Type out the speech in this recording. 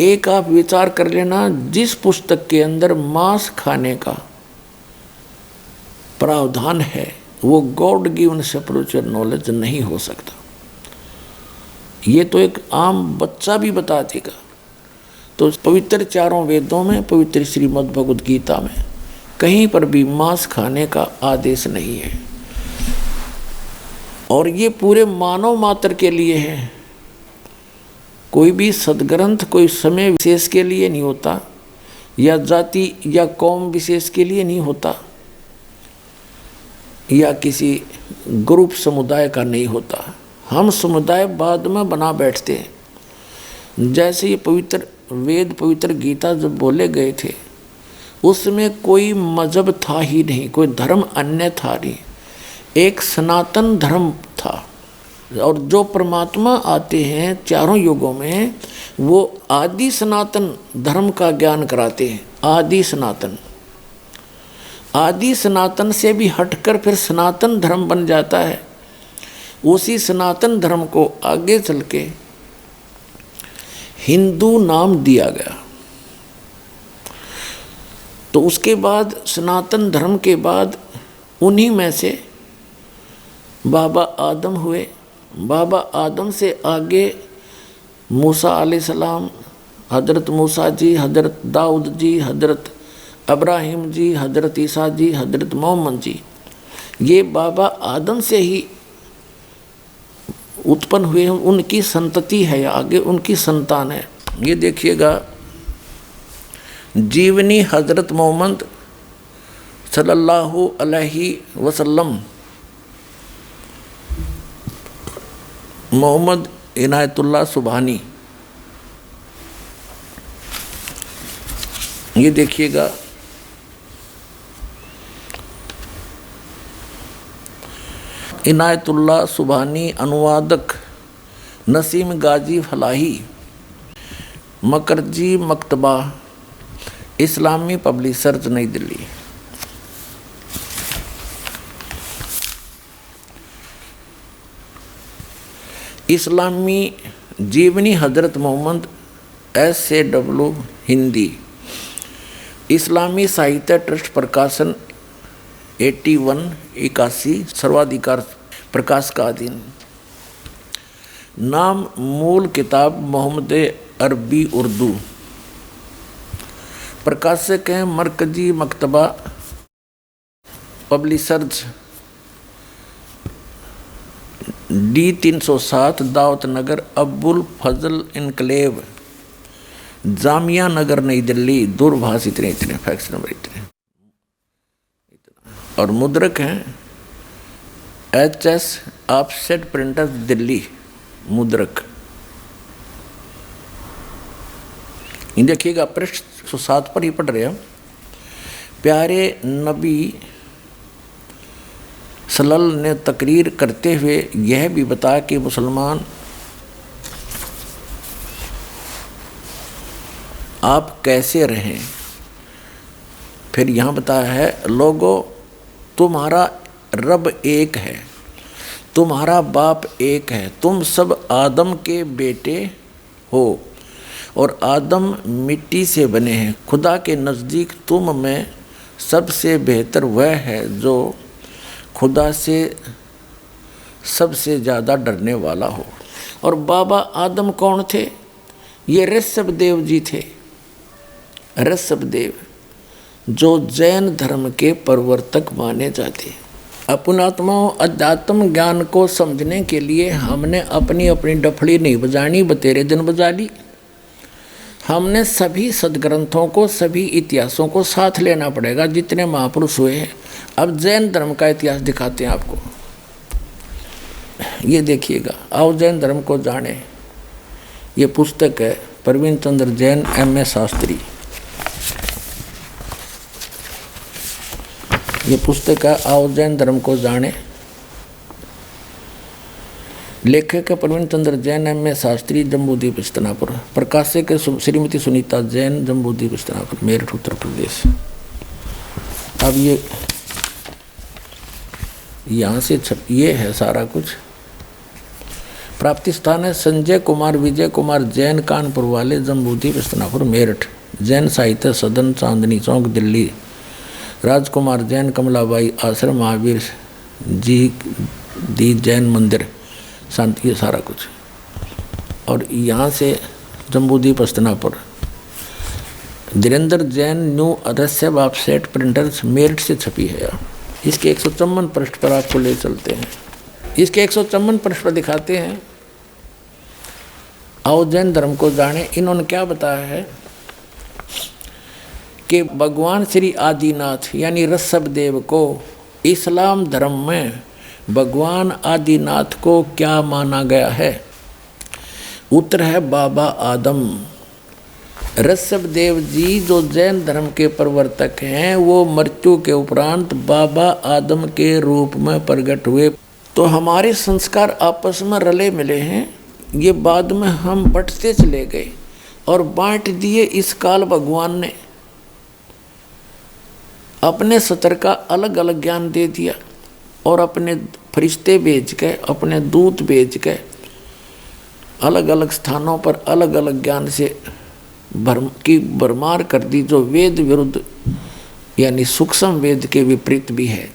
एक आप विचार कर लेना, जिस पुस्तक के अंदर मांस खाने का प्रावधान है वो गॉड गिवन स्पिरिचुअल नॉलेज नहीं हो सकता। ये तो एक आम बच्चा भी बता देगा। तो पवित्र चारों वेदों में, पवित्र श्रीमद् भगवद गीता में कहीं पर भी मांस खाने का आदेश नहीं है। और ये पूरे मानव मात्र के लिए है। कोई भी सदग्रंथ कोई समय विशेष के लिए नहीं होता, या जाति या कौम विशेष के लिए नहीं होता, या किसी ग्रुप समुदाय का नहीं होता। हम समुदाय बाद में बना बैठते हैं। जैसे ये पवित्र वेद, पवित्र गीता जब बोले गए थे उसमें कोई मजहब था ही नहीं, कोई धर्म अन्य था नहीं, एक सनातन धर्म था। और जो परमात्मा आते हैं चारों युगों में वो आदि सनातन धर्म का ज्ञान कराते हैं। आदि सनातन, आदि सनातन से भी हटकर फिर सनातन धर्म बन जाता है। उसी सनातन धर्म को आगे चल के हिंदू नाम दिया गया। तो उसके बाद सनातन धर्म के बाद उन्हीं में से बाबा आदम हुए। बाबा आदम से आगे मूसा अलैहिस्सलाम, हजरत मूसा जी, हजरत दाऊद जी, हजरत अब्राहिम जी, हजरत ईसा जी, हजरत मोहम्मद जी, ये बाबा आदम से ही उत्पन्न हुए हैं। उनकी संतति है, आगे उनकी संतान है। ये देखिएगा, जीवनी हजरत मोहम्मद सल्लल्लाहु अलैहि वसल्लम, मोहम्मद इनायतुल्लाह सुबहानी। ये देखिएगा, इनायतुल्लाह सुबहानी, अनुवादक नसीम गाजी फलाही, मकरजी मकतबा, इस्लामी पब्लिशर्स, नई दिल्ली। इस्लामी जीवनी हजरत मोहम्मद, SAW हिंदी, इस्लामी साहित्य ट्रस्ट प्रकाशन 81-81 सर्वाधिकार प्रकाश का अधीन। नाम मूल किताब मोहम्मद अरबी उर्दू, प्रकाशक हैं मरकजी मकतबा पब्लिशर्स, D307 दावत नगर, अब्बुल फजल इनकलेव, जामिया नगर, नई दिल्ली। दूरभाष इतने फैक्स नंबर इतने। और मुद्रक हैं HS ऑफसेट प्रिंटर्स दिल्ली, मुद्रक। ये देखिएगा, पृष्ठ 107 पर ही पढ़ रहे हैं। प्यारे नबी सल्लल्लाहु ने तकरीर करते हुए यह भी बताया कि मुसलमान आप कैसे रहें। फिर यहाँ बताया है, लोगों तुम्हारा रब एक है, तुम्हारा बाप एक है, तुम सब आदम के बेटे हो और आदम मिट्टी से बने हैं। खुदा के नज़दीक तुम में सबसे बेहतर वह है जो खुदा से सबसे ज़्यादा डरने वाला हो। और बाबा आदम कौन थे? ये ऋषभदेव जी थे। ऋषभदेव जो जैन धर्म के प्रवर्तक माने जाते हैं। अपनात्माओं, अध्यात्म ज्ञान को समझने के लिए हमने अपनी अपनी डफड़ी नहीं बजानी, बतेरे दिन बजा ली। हमने सभी सदग्रंथों को, सभी इतिहासों को साथ लेना पड़ेगा, जितने महापुरुष हुए हैं। अब जैन धर्म का इतिहास दिखाते हैं आपको। ये देखिएगा, आओ जैन धर्म को जाने। ये पुस्तक है प्रवीण चंद्र जैन, MA शास्त्री। ये पुस्तक है आओ जैन धर्म को जाने। लेखक है प्रवीण चंद्र जैन, MA शास्त्री, जम्बूद्वीप इस्तनापुर। प्रकाशक है श्रीमती सुनीता जैन, जम्बूद्वीप इस्तनापुर, मेरठ, उत्तर प्रदेश। अब ये यहाँ से ये है सारा कुछ। प्राप्ति स्थान है संजय कुमार विजय कुमार जैन, कानपुर वाले, जम्बूद्वीप हस्तिनापुर मेरठ, जैन साहित्य सदन चांदनी चौक दिल्ली, राजकुमार जैन, कमलाबाई आश्रम, महावीर जी दी जैन मंदिर, शांति, ये सारा कुछ। और यहाँ से जम्बूद्वीप हस्तिनापुर, धीरेन्द्र जैन न्यू अदस्य वेबसाइट प्रिंटर्स मेरठ से छपी है। इसके 154 पृष्ठ पर आपको ले चलते हैं। इसके 154 पृष्ठ पर दिखाते हैं, आओ जैन धर्म को जाने। इन्होंने क्या बताया है कि भगवान श्री आदिनाथ यानी ऋषभ देव को इस्लाम धर्म में भगवान आदिनाथ को क्या माना गया है? उत्तर है बाबा आदम। ऋषभ देव जी जो जैन धर्म के प्रवर्तक हैं, वो मृत्यु के उपरांत बाबा आदम के रूप में प्रकट हुए। तो हमारे संस्कार आपस में रले मिले हैं, ये बाद में हम बंटते चले गए और बांट दिए। इस काल भगवान ने अपने सतर का अलग अलग ज्ञान दे दिया और अपने फरिश्ते भेज के, अपने दूत भेज के अलग अलग स्थानों पर अलग अलग ज्ञान से भरमार कर दी, जो वेद विरुद्ध यानी सूक्ष्म वेद के विपरीत भी है।